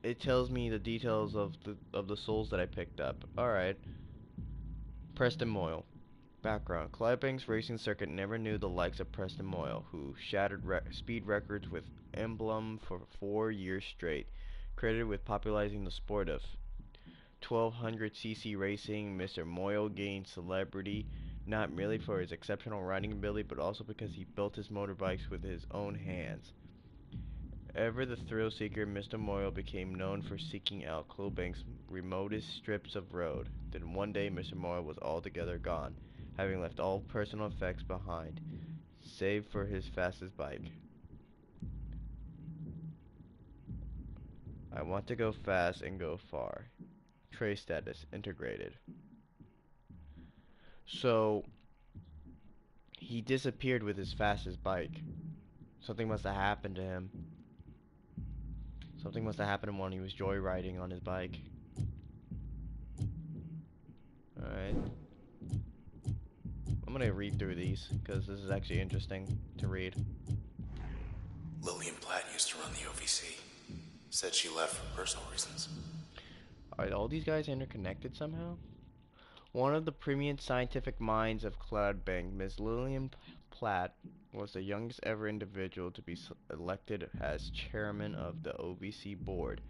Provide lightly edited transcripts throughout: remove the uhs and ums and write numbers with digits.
it tells me the details of the souls that I picked up. All right. Preston Moyle. Background: Clydebank's racing circuit never knew the likes of Preston Moyle, who shattered speed records with emblem for 4 years straight. Credited with popularizing the sport of 1200cc racing, Mr. Moyle gained celebrity not merely for his exceptional riding ability, but also because he built his motorbikes with his own hands. Ever the thrill seeker, Mr. Moyle became known for seeking out Clydebank's remotest strips of road. Then one day, Mr. Moyle was altogether gone, having left all personal effects behind, save for his fastest bike. I want to go fast and go far. Trace status integrated. So, he disappeared with his fastest bike. Something must have happened to him. Something must have happened to him when he was joyriding on his bike. Alright. I'm gonna read through these, because this is actually interesting to read. Lillian Platt used to run the OVC. Said she left for personal reasons. Are all these guys interconnected somehow? One of the preeminent scientific minds of Clydebank, Ms. Lillian Platt, was the youngest ever individual to be elected as chairman of the OVC board.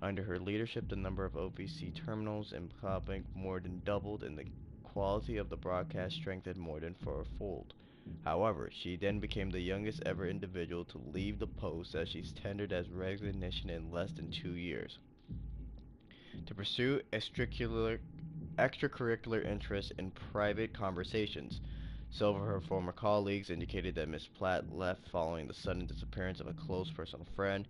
Under her leadership, the number of OVC terminals in Clydebank more than doubled, and the quality of the broadcast strengthened more than fourfold. However, she then became the youngest ever individual to leave the post, as she's tendered as resignation in less than 2 years. To pursue extracurricular interests in private conversations. Several of her former colleagues indicated that Miss Platt left following the sudden disappearance of a close personal friend,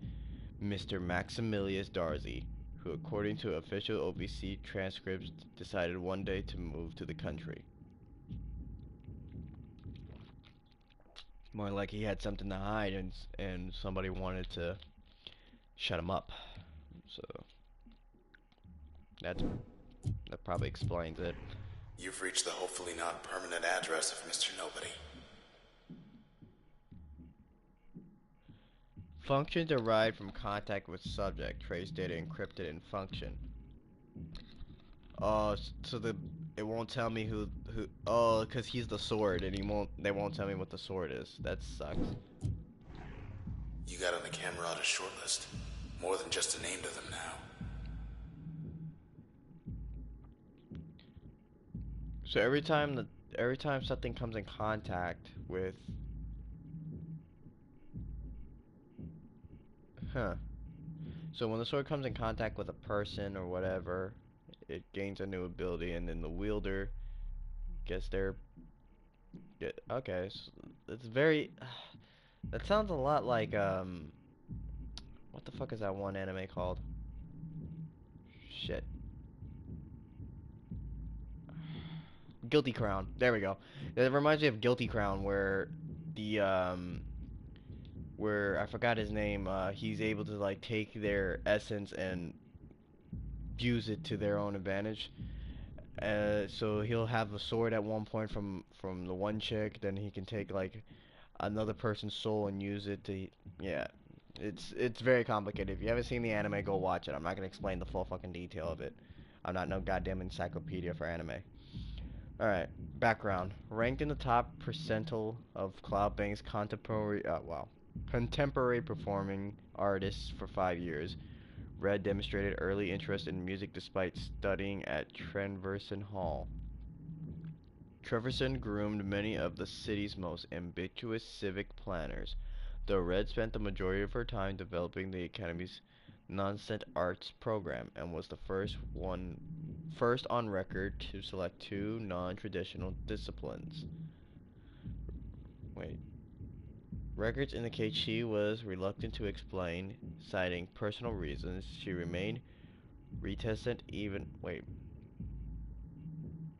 Mr. Maximilius Darcy, who, according to official OVC transcripts, decided one day to move to the country. More like he had something to hide, and somebody wanted to shut him up. So that probably explains it. You've reached the hopefully not permanent address of Mr. Nobody. Function derived from contact with subject. Trace data encrypted in function. Oh, so it won't tell me who. Oh, because he's the sword, and they won't tell me what the sword is. That sucks. You got on the camera on a short list. More than just a name to them now. So every time something comes in contact with, huh? So when the sword comes in contact with a person or whatever, it gains a new ability, and then the wielder gets their okay. So it's very. That sounds a lot like what the fuck is that one anime called? Shit. Guilty Crown. There we go. It reminds me of Guilty Crown, where the where I forgot his name. He's able to like take their essence and use it to their own advantage. So he'll have a sword at one point from the one chick, then he can take like another person's soul and use it to, yeah. It's very complicated. If you haven't seen the anime, go watch it. I'm not gonna explain the full fucking detail of it. I'm not no goddamn encyclopedia for anime. Alright, background. Ranked in the top percentile of Cloudbank's contemporary performing artists for 5 years, Red demonstrated early interest in music despite studying at Transistor Hall. Treverson groomed many of the city's most ambitious civic planners, though Red spent the majority of her time developing the Academy's Nonsense Arts program, and was the first on record to select two non-traditional disciplines. Wait. Records indicate she was reluctant to explain, citing personal reasons. She remained reticent even. Wait.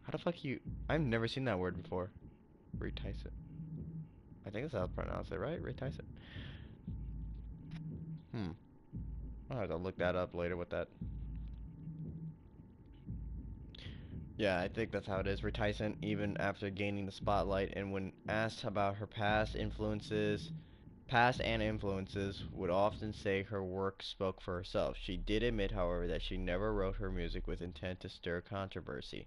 How the fuck you. I've never seen that word before. Reticent. I think that's how to pronounce it, right? Reticent. I'll have to look that up later with that. Yeah, I think that's how it is. Reticent even after gaining the spotlight, and when asked about her past influences, past and influences would often say her work spoke for herself. She did admit, however, that she never wrote her music with intent to stir controversy.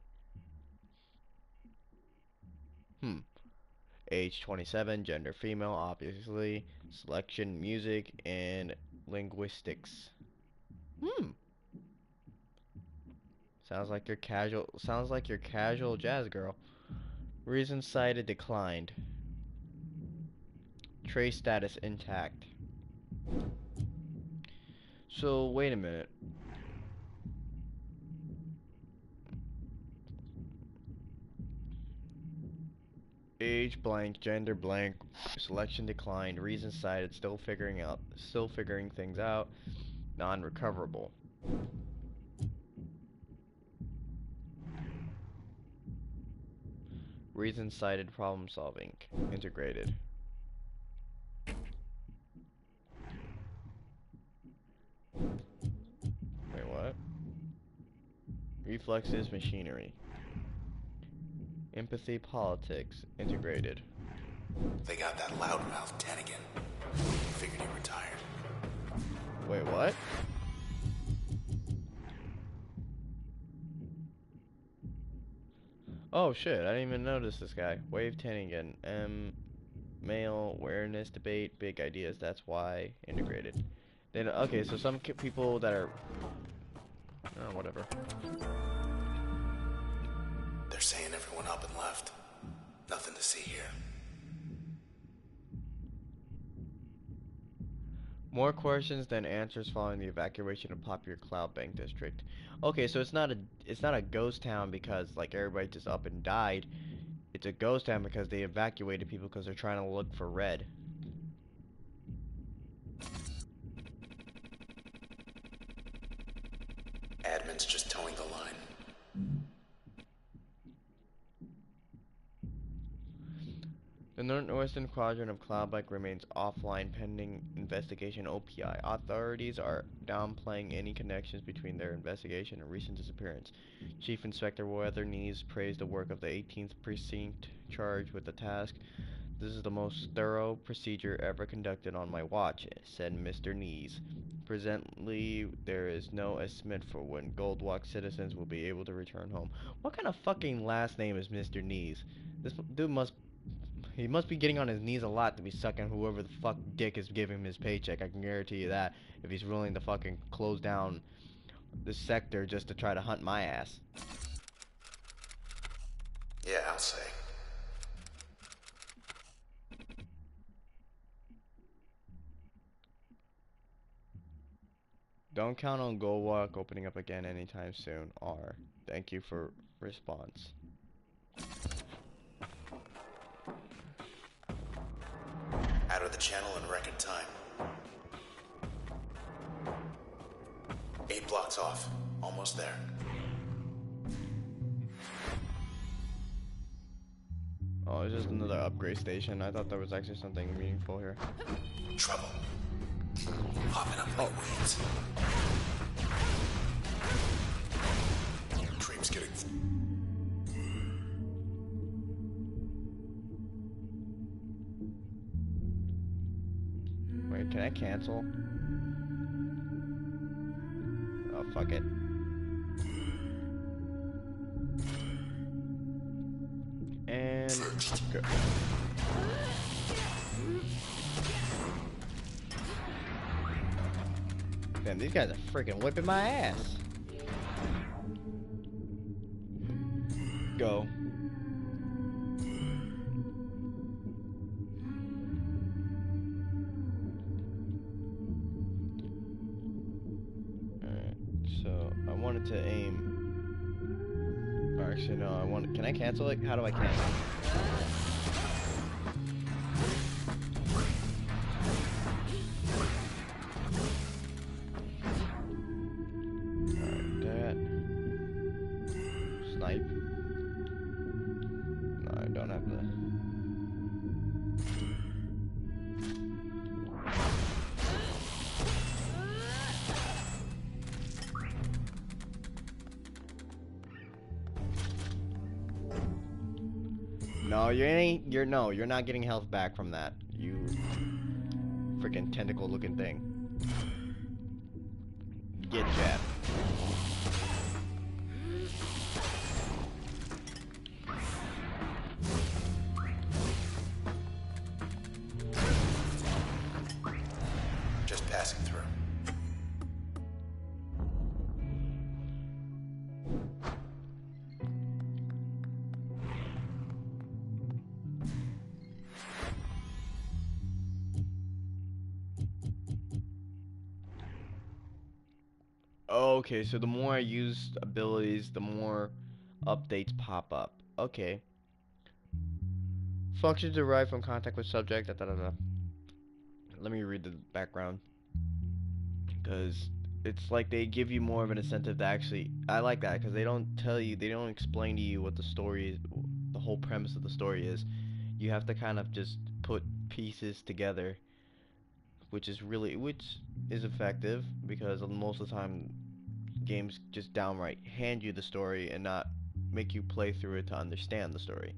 Hmm. Age 27, gender female, obviously. Selection, music, and linguistics. Hmm. Sounds like your casual jazz girl. Reason cited declined. Trace status intact. So, wait a minute. Age blank, gender blank, selection declined, reason cited, still figuring things out, non-recoverable. Reason cited, problem solving, integrated. Wait, what? Reflexes, machinery. Empathy, politics, integrated. They got that loudmouth Tenigan. Figured he retired. Wait, what? Oh shit, I didn't even notice this guy. Wave Tanigan. Male awareness debate, big ideas, that's why integrated. Then okay, so some people that are oh, whatever. They're saying everyone up and left. Nothing to see here. More questions than answers following the evacuation of popular Cloud Bank district. Okay, so it's not a ghost town because like everybody just up and died. It's a ghost town because they evacuated people because they're trying to look for Red. Admin's just towing the line. The northwestern quadrant of Cloudbank remains offline pending investigation OPI. Authorities are downplaying any connections between their investigation and recent disappearance. Chief Inspector Weathernees praised the work of the 18th Precinct charged with the task. This is the most thorough procedure ever conducted on my watch, said Mr. Nees. Presently, there is no estimate for when Goldwalk citizens will be able to return home. What kind of fucking last name is Mr. Nees? This dude he must be getting on his knees a lot to be sucking whoever the fuck dick is giving him his paycheck. I can guarantee you that. If he's willing to fucking close down this sector just to try to hunt my ass. Yeah, I'll say. Don't count on Goldwalk opening up again anytime soon. R. Thank you for response. Out of the channel in record time. 8 blocks off. Almost there. Oh, it's just another upgrade station. I thought there was actually something meaningful here. Trouble. Hopping up my weeds. Creep's getting... Wait, can I cancel? Oh, fuck it. And go. Damn, these guys are freaking whipping my ass. Go. Alright, so I wanted to aim. Or actually, no, can I cancel it? How do I cancel it? Alright, that. Snipe. No, I don't have the. No, you're not getting health back from that. freaking tentacle looking thing. Get jabbed. Just passing through. Okay, so the more I use abilities, the more updates pop up. Okay. Functions derived from contact with subject. Da, da, da, da. Let me read the background. Because it's like they give you more of an incentive to actually. I like that because they don't tell you, they don't explain to you what the story is, the whole premise of the story is. You have to kind of just put pieces together, which is effective because most of the time games just downright hand you the story and not make you play through it to understand the story.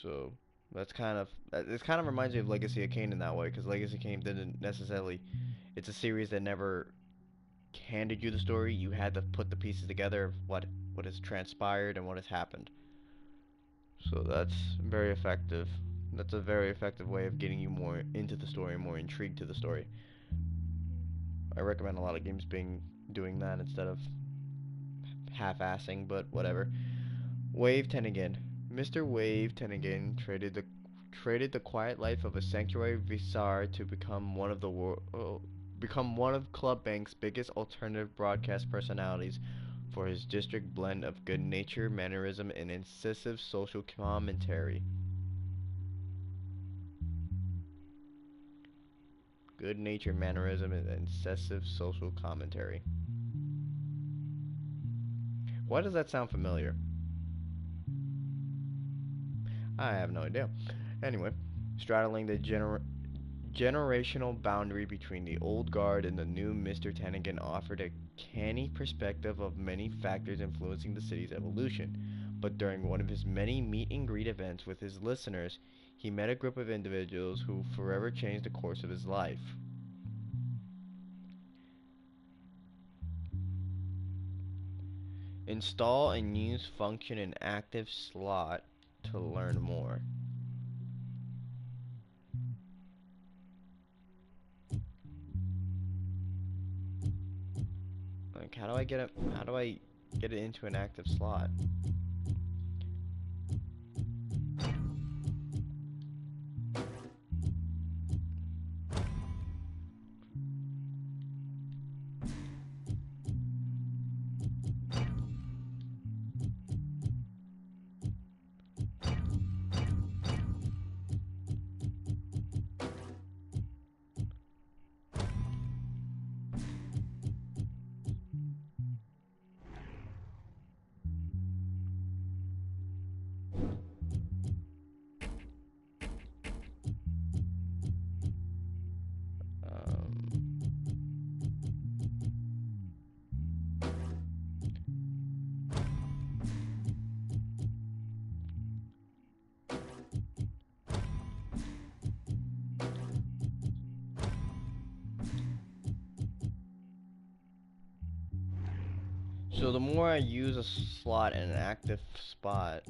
So that's kind of it kind of reminds me of Legacy of Kain in that way because Legacy of Kain didn't necessarily. It's a series that never handed you the story. You had to put the pieces together of what has transpired and what has happened. So that's very effective. That's a very effective way of getting you more into the story, more intrigued to the story. I recommend a lot of games doing that instead of half-assing, but whatever. Wave Tennigan. Mr. Wave Tennigan traded the quiet life of a sanctuary visar to become one of Club Bank's biggest alternative broadcast personalities for his district blend of good nature, mannerism, and incisive social commentary. Good nature, mannerism, and incisive social commentary. Why does that sound familiar? I have no idea. Anyway, straddling the generational boundary between the old guard and the new Mr. Tennigan offered a canny perspective of many factors influencing the city's evolution. But during one of his many meet and greet events with his listeners, he met a group of individuals who forever changed the course of his life. Install and use function in active slot to learn more. Like, how do I get it into an active slot? Um, so the more I use a slot in an active spot,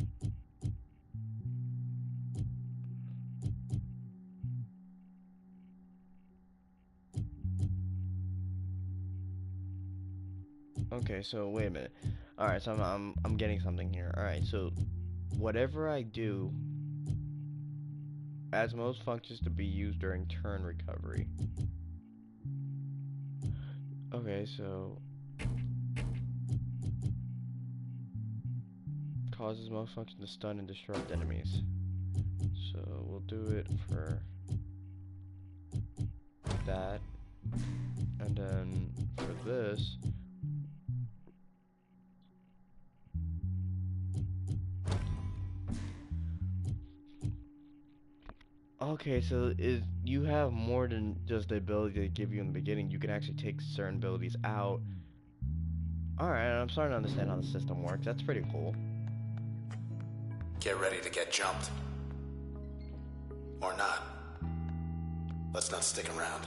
okay, so wait a minute. All right, so I'm getting something here. All right, so whatever I do adds most functions to be used during turn recovery. Okay, so causes most functions to stun and disrupt enemies. So we'll do it for that, and then for this. Okay, so is you have more than just the ability to give you in the beginning. You can actually take certain abilities out. Alright, I'm starting to understand how the system works. That's pretty cool. Get ready to get jumped. Or not. Let's not stick around.